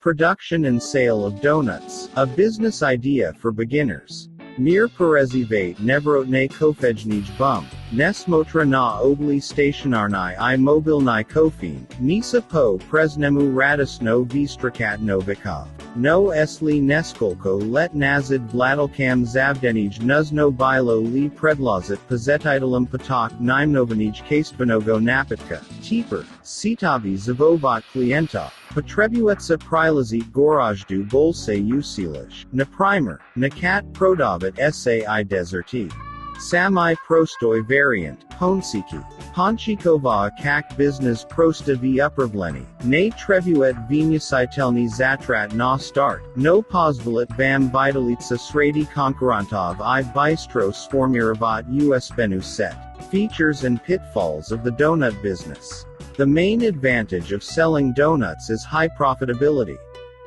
Production and sale of donuts, a business idea for beginners. Mir perezivat nevrotne kofejnij bum, nesmotra na obli stationarni I mobilni kofin, nisa po presnemu radisno vistrakat novikov. No esli neskolko let nazid vladalkam zavdenij nuzno bilo li predlozit pozetidalum patak nimnovanij kastvanogo napitka, teeper, sitavi zavovat klienta. Potrebuetsa prilazit gorajdu bolse usilaj, na primer, nakat prodavit sai deserti. Sami prostoi variant, ponsiki. Ponchikova kak business prosta v upravleni, ne trebuet vinusitelni zatrat na start, no pozvolit vam vitalitsa sredi konkurantov I bistro sformiravat usbenu set. Features and pitfalls of the donut business. The main advantage of selling donuts is high profitability.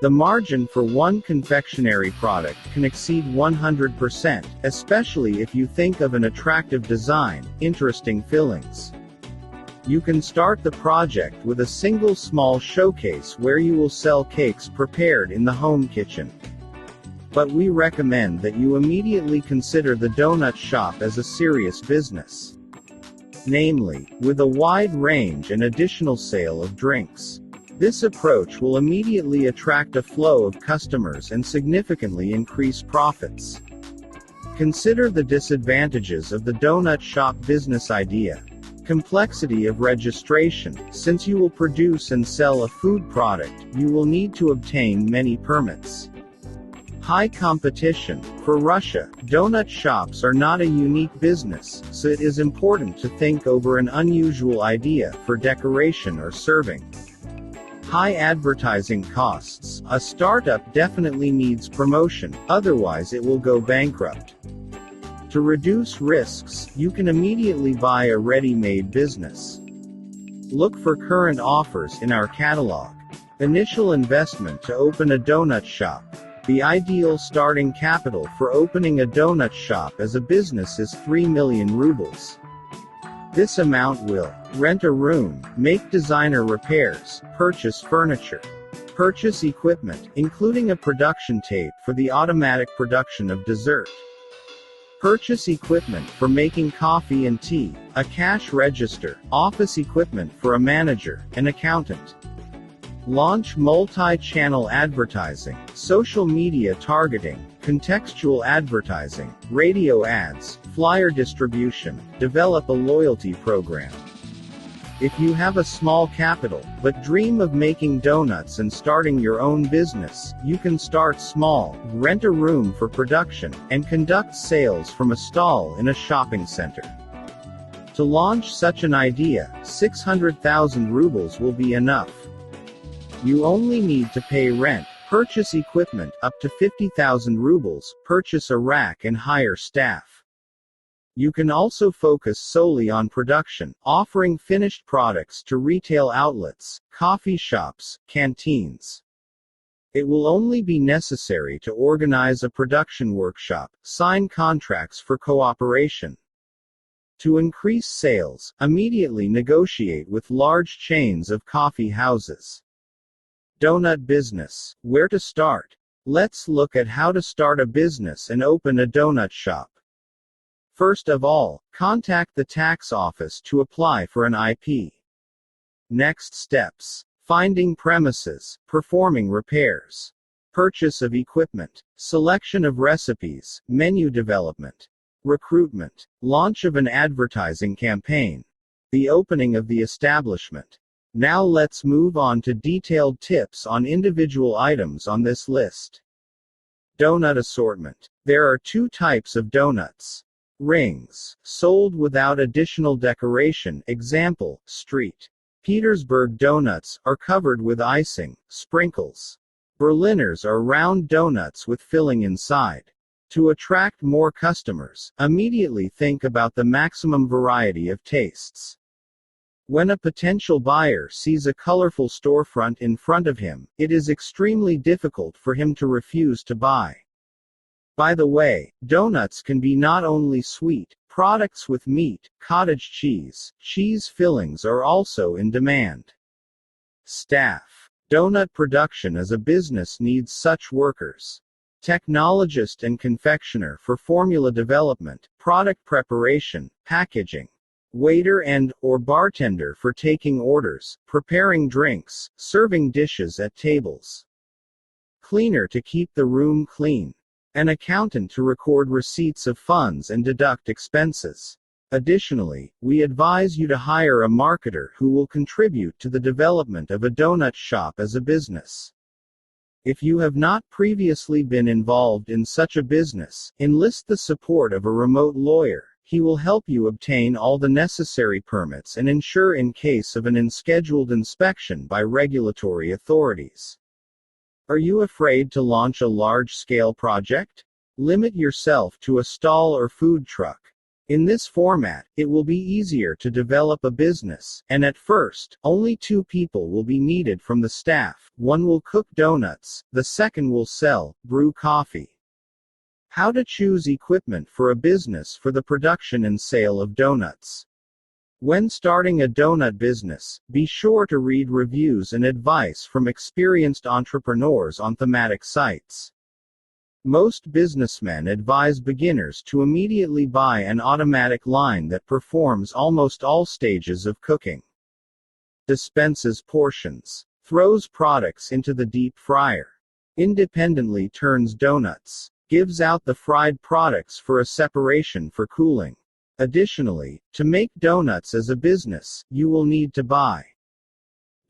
The margin for one confectionery product can exceed 100%, especially if you think of an attractive design, interesting fillings. You can start the project with a single small showcase where you will sell cakes prepared in the home kitchen. But we recommend that you immediately consider the donut shop as a serious business. Namely, with a wide range and additional sale of drinks. This approach will immediately attract a flow of customers and significantly increase profits. Consider the disadvantages of the donut shop business idea. Complexity of registration. Since you will produce and sell a food product, you will need to obtain many permits. High competition. For Russia, donut shops are not a unique business, so it is important to think over an unusual idea for decoration or serving. High advertising costs. A startup definitely needs promotion, otherwise it will go bankrupt. To reduce risks, you can immediately buy a ready-made business. Look for current offers in our catalog. Initial investment to open a donut shop. The ideal starting capital for opening a donut shop as a business is 3 million rubles. This amount will rent a room, make designer repairs, purchase furniture, purchase equipment, including a production tape for the automatic production of dessert, purchase equipment for making coffee and tea, a cash register, office equipment for a manager, an accountant. Launch multi-channel advertising, social media targeting, contextual advertising, radio ads, flyer distribution, develop a loyalty program. If you have a small capital, but dream of making donuts and starting your own business, you can start small, rent a room for production, and conduct sales from a stall in a shopping center. To launch such an idea, 600,000 rubles will be enough. You only need to pay rent, purchase equipment up to 50,000 rubles, purchase a rack and hire staff. You can also focus solely on production, offering finished products to retail outlets, coffee shops, canteens. It will only be necessary to organize a production workshop, sign contracts for cooperation. To increase sales, immediately negotiate with large chains of coffee houses. Donut business. Where to start? Let's look at how to start a business and open a donut shop. First of all, contact the tax office to apply for an IP. Next steps: finding premises, performing repairs, purchase of equipment, selection of recipes, menu development, recruitment, launch of an advertising campaign, the opening of the establishment. Now let's move on to detailed tips on individual items on this list. Donut assortment. There are two types of donuts. Rings, sold without additional decoration, example, Street Petersburg donuts, are covered with icing, sprinkles. Berliners are round donuts with filling inside. To attract more customers, immediately think about the maximum variety of tastes. When a potential buyer sees a colorful storefront in front of him, it is extremely difficult for him to refuse to buy. By the way, donuts can be not only sweet, products with meat, cottage cheese, cheese fillings are also in demand. Staff. Donut production as a business needs such workers: technologist and confectioner for formula development, product preparation, packaging; waiter and/or bartender for taking orders, preparing drinks, serving dishes at tables; cleaner to keep the room clean; an accountant to record receipts of funds and deduct expenses. Additionally, we advise you to hire a marketer who will contribute to the development of a donut shop as a business. If you have not previously been involved in such a business, enlist the support of a remote lawyer. He will help you obtain all the necessary permits and ensure in case of an unscheduled inspection by regulatory authorities. Are you afraid to launch a large-scale project? Limit yourself to a stall or food truck. In this format, it will be easier to develop a business, and at first, only 2 people will be needed from the staff. One will cook donuts, the second will sell, brew coffee. How to choose equipment for a business for the production and sale of donuts. When starting a donut business, be sure to read reviews and advice from experienced entrepreneurs on thematic sites. Most businessmen advise beginners to immediately buy an automatic line that performs almost all stages of cooking. Dispenses portions. Throws products into the deep fryer. Independently turns donuts. Gives out the fried products for a separation for cooling. Additionally, to make donuts as a business, you will need to buy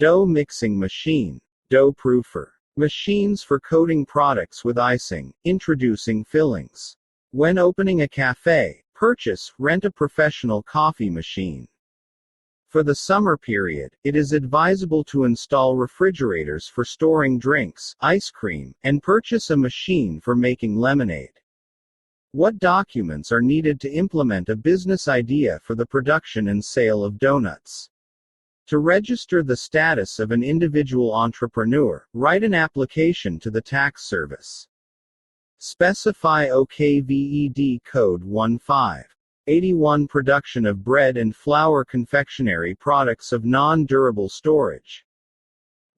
dough mixing machine, dough proofer, machines for coating products with icing, introducing fillings. When opening a cafe, rent a professional coffee machine. For the summer period, it is advisable to install refrigerators for storing drinks, ice cream, and purchase a machine for making lemonade. What documents are needed to implement a business idea for the production and sale of donuts? To register the status of an individual entrepreneur, write an application to the tax service. Specify OKVED code 1581 production of bread and flour confectionery products of non-durable storage.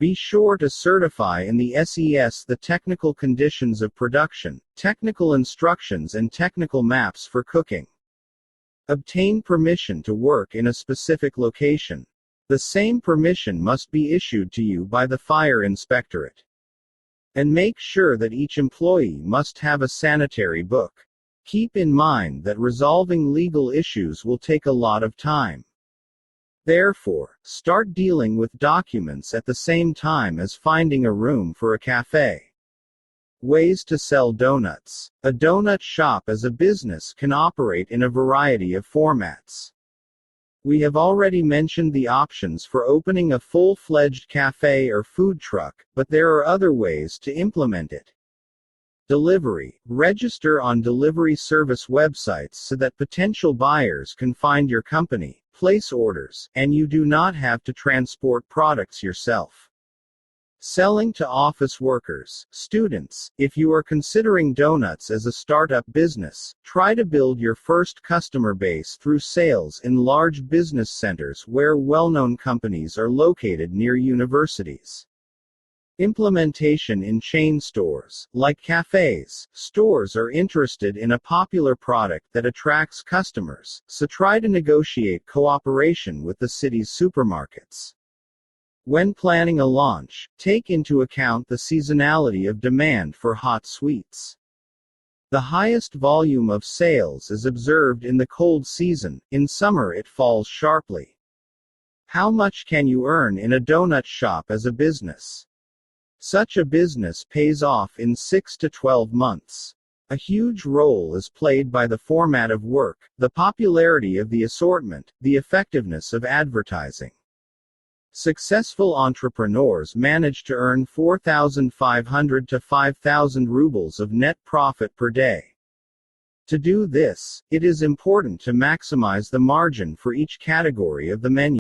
Be sure to certify in the SES the technical conditions of production, technical instructions and technical maps for cooking. Obtain permission to work in a specific location. The same permission must be issued to you by the fire inspectorate. And make sure that each employee must have a sanitary book. Keep in mind that resolving legal issues will take a lot of time. Therefore, start dealing with documents at the same time as finding a room for a cafe. Ways to sell donuts. A donut shop as a business can operate in a variety of formats. We have already mentioned the options for opening a full-fledged cafe or food truck, but there are other ways to implement it. Delivery. Register on delivery service websites so that potential buyers can find your company, place orders, and you do not have to transport products yourself. Selling to office workers, students. If you are considering donuts as a startup business, try to build your first customer base through sales in large business centers where well-known companies are located near universities. Implementation in chain stores, like cafes. Stores are interested in a popular product that attracts customers, so try to negotiate cooperation with the city's supermarkets. When planning a launch, take into account the seasonality of demand for hot sweets. The highest volume of sales is observed in the cold season. In summer it falls sharply. How much can you earn in a donut shop as a business? Such a business pays off in 6 to 12 months. A huge role is played by the format of work, the popularity of the assortment, the effectiveness of advertising. Successful entrepreneurs manage to earn 4,500 to 5,000 rubles of net profit per day. To do this, it is important to maximize the margin for each category of the menu.